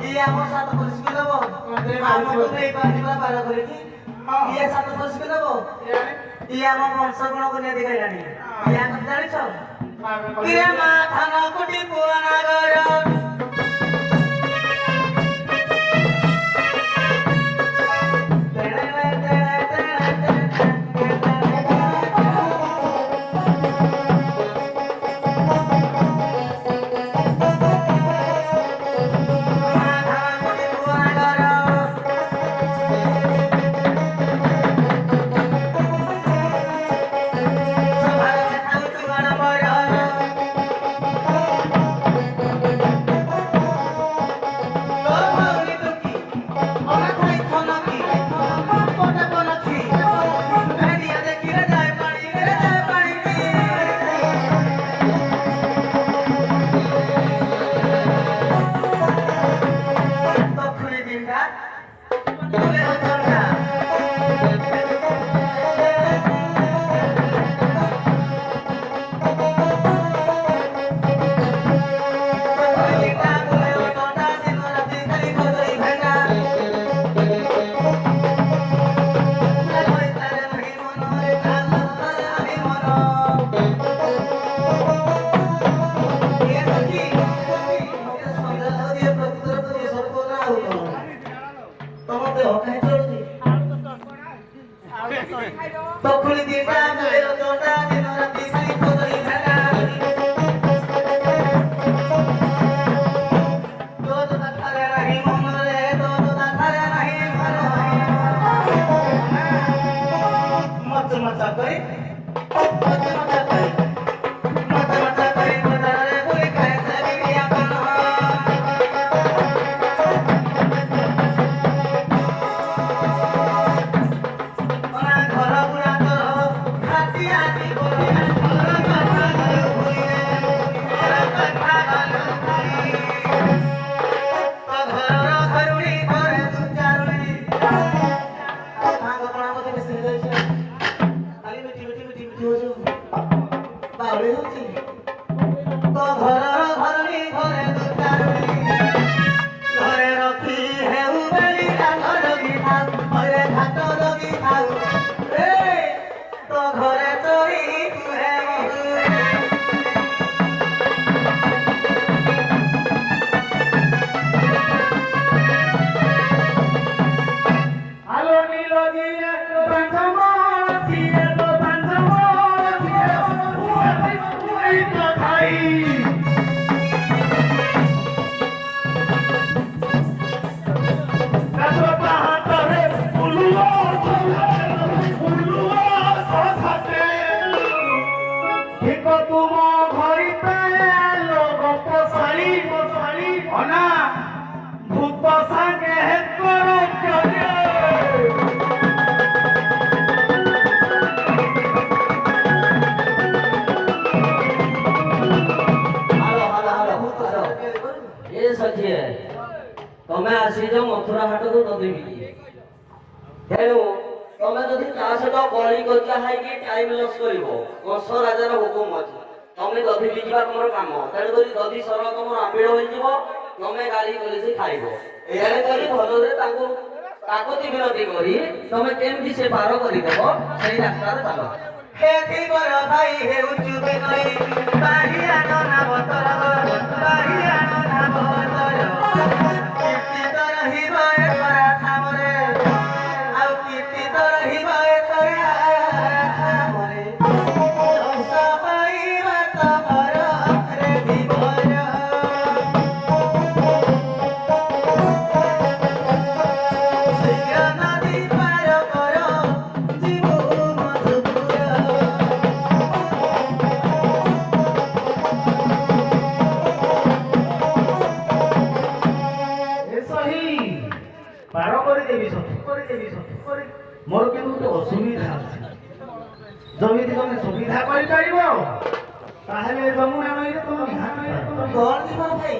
ଇଏ ଆମ ସାତ ପରିସ୍କି ଦବ ଆମକୁ ନେଇ ପାରିବା ବାର କରିକି ଇଏ ସାତ ପରିସ୍କି ଦବ ଇଏ ଆମ ବଂଶ ଗୁଣକୁ ନେଇ ଦେଖାଇଲାଣି ଇଏ କଥା ଜାଣିଛ କିରେ ମା ଧାନ କୁଟି ପୁଅ ନାଗର Tokuli dita muleo tonda dinora pisari kodari dhana Dodo dathare nahi monore dodo dathare nahi mano Macha macha koi badare boli khaye sabiya kana तमें आसी जो मथुरा हाट को नदी मिली तेणु तमें जदि ता सहित गली गजा हाइकी टाइम लॉस करिवो कंस राजार हुकुम अछि तमें दधि लिजिबा तमर काम तेणु करी दधि सर तमर आंबिळ होई जीवो तमें गाली कलिसी खाइबो एने करी भलरे ताको ताकती विनती करी तमें केमति से पार करि देबो सेही रास्ता रे चलो हे दिबर भाई हे उचुबे कई बाहिया ना बतर बाहिया ना बतर कीर्ति तो रहिबा एकरा थामरे आउ कीर्ति तो रहिबा एकरा थामरे सफाई बात कर रे दिबर शीघ्र नदी पार कर जीव मधुपुर पार कर मोर के असुविधा जमी तुम सुविधा कर जमुना नई तुम भाई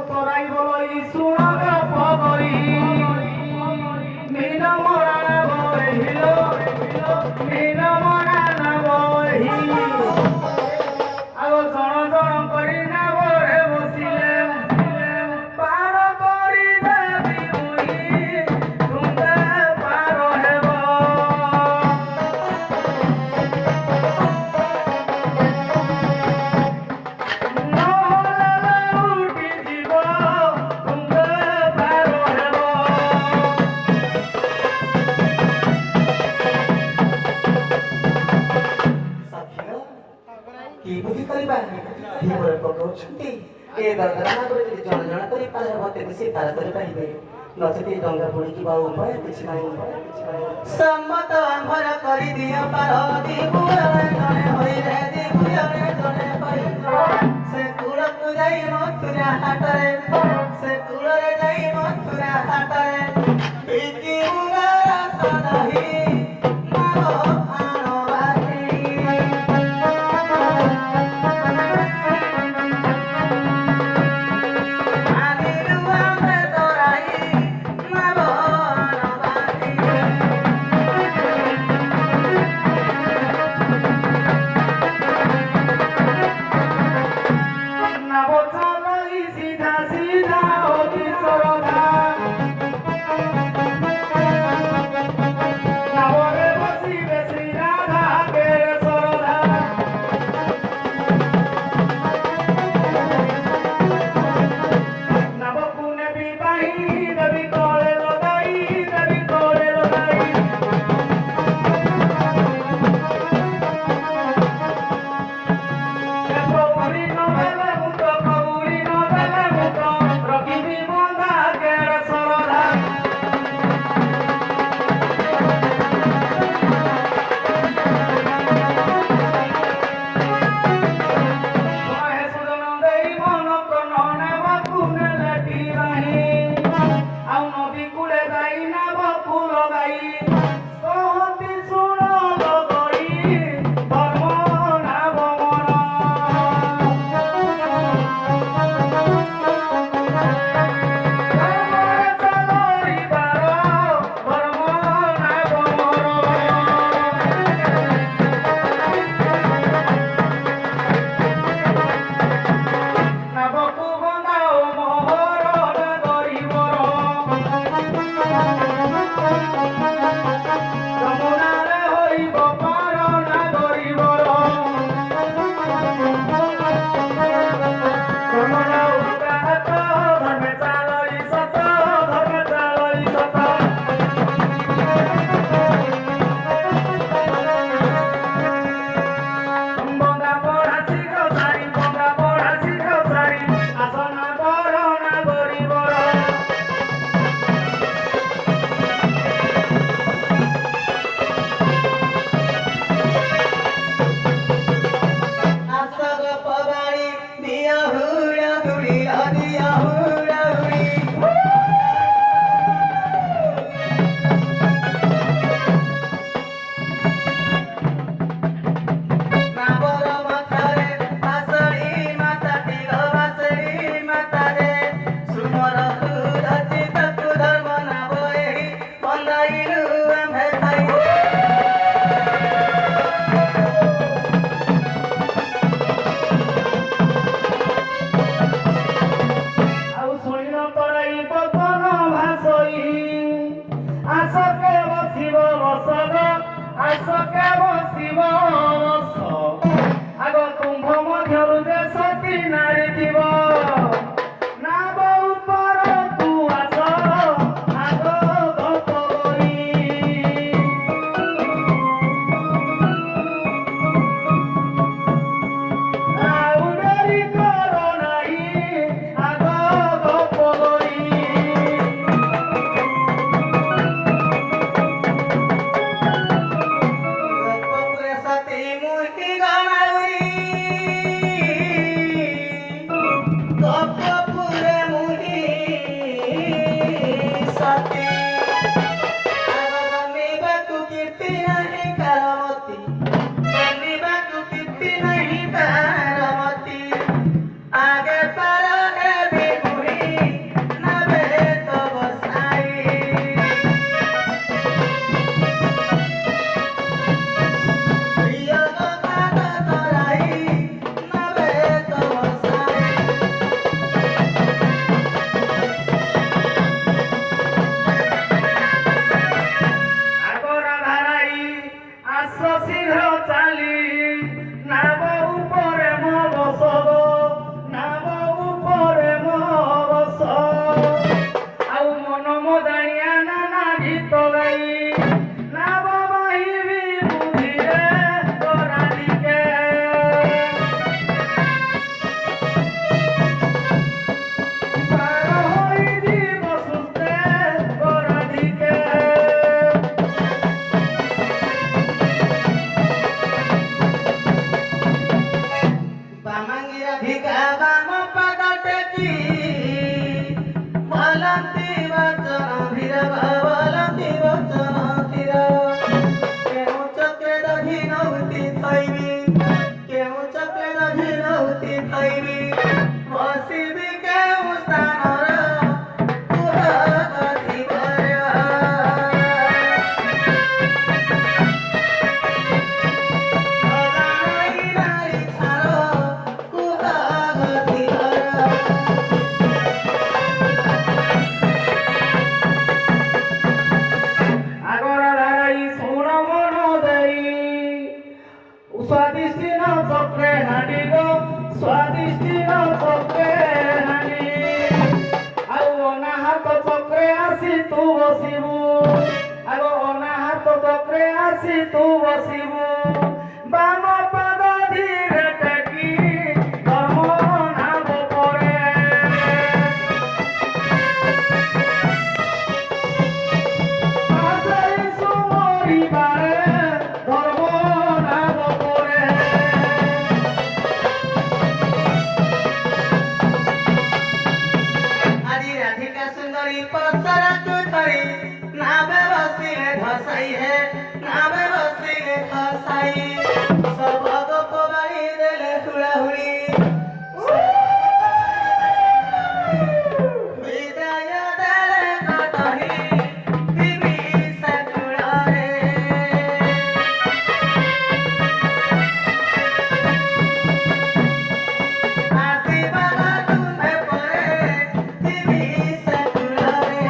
तोराई बोलो सुना पगरी मीना मोरा ଧୀବର ପକାଉଛନ୍ତି ଏ ଦରକାର ଭାବରେ ଯଦି ଜଣ ଜଣ କରି ପାର ହେବ ତେବେ ସେ ପାର କରିପାରିବେ ନଚେତ ଏ ଡଙ୍ଗା ବୁଡ଼ିଯିବା ଉପାୟ କିଛି ନାହିଁ ସମ୍ମତ ଆମ୍ଭର କରିଦିଅ ପାର ଦିବୁଆରେ ଜଣେ ହୋଇରେ ଦିବୁଆରେ ଜଣେ ହୋଇ ସେ କୂଳକୁ ଯାଇ ମଥୁରା ହାଟରେ ସେ କୂଳରେ ଯାଇ ମଥୁରା ହାଟରେ ବିକି ମୁଗାର ସଦହି ରାଧିକା ବାମ ପାଦ ଟେକି ବୋଲନ୍ତି ବଚନ ଧୀର ବୋଲନ୍ତି ବଚନ ଧୀର କେଉଁ ଚକ୍ରେ ଦଧି ନଉତି ଥଇବି କେଉଁ ଚକ୍ରେ ଦଧି ନଉତି ଥଇବି ବସିବି କେଉଁ ସ୍ଥାନର କୁହ ଗଧିବର ଭଗବାନ ନାରୀ ଛାର କୁହ ଗଧିବର আগরা দাঁড়াই শুণ মন দেই স্বাদিষ্টি ন চক্রে হাঁটি গো স্বাদিষ্টি ন চক্রে হাঁটি ଆଉ ଅନାହାତ ଚକ୍ରେ ଆସି ତୁ ବସିବୁ ଆଗ ଅନାହାତ ଚକ୍ରେ ଆସି ତୁ ବସିବୁ ବାମ ପାଦ ଧୀରେ ଟେକି ଧର୍ମ ନାମ ପରେ আশাই সুমরিবারে ধর্ম নাম করে আদি রাধিকা সুন্দরী পসরাକୁ ধরি নাবে বসিলে ধসাই হে নাবে বসিলে ধসাই সবগ কবাই দেলে হুড়াহুড়ি বিদায় দেলে কটহি দিবি সাকুড়ারে আসিবা তুমে পরে দিবি সাকুড়ারে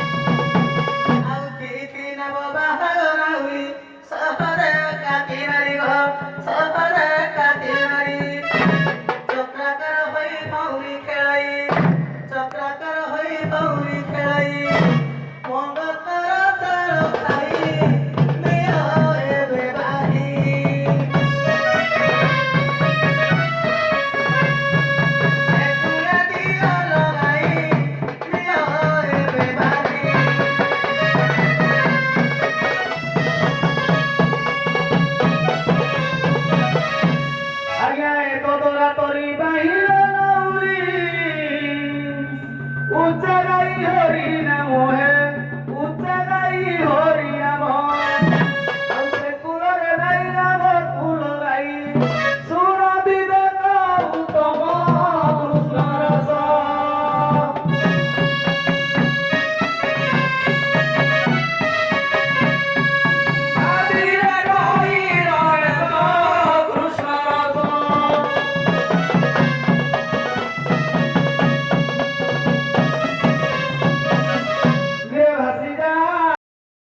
ଆଉ କିଛି ନବ ବାହାଘର ହୁଇ ସହରେ କାଟି ମାରିବ ସହରେ କାଟି ମାରି ଚକ୍ରାକାର ହୋଇ ଭଉରୀ ଖେଳାଇ ଚକ୍ରାକାର ହୋଇ ଭଉରୀ ଖେଳାଇ ମଙ୍ଗତର ତାଳ ଖାଇ ନିଅ ଏବେ ବାହି ସେକୁରେ ଦିଅ ଲଗାଇ ନିଅ ଏବେ ବାହି আজ্ঞা এত দোরা তরি বাহির নৌরি উচ্চ গাই হরি নাম হে উচ্চ গাই হরি নাম ଆଉ ସେ କୂଳରେ ନାଇଁ ନାମ କୁଳ ଗାଇ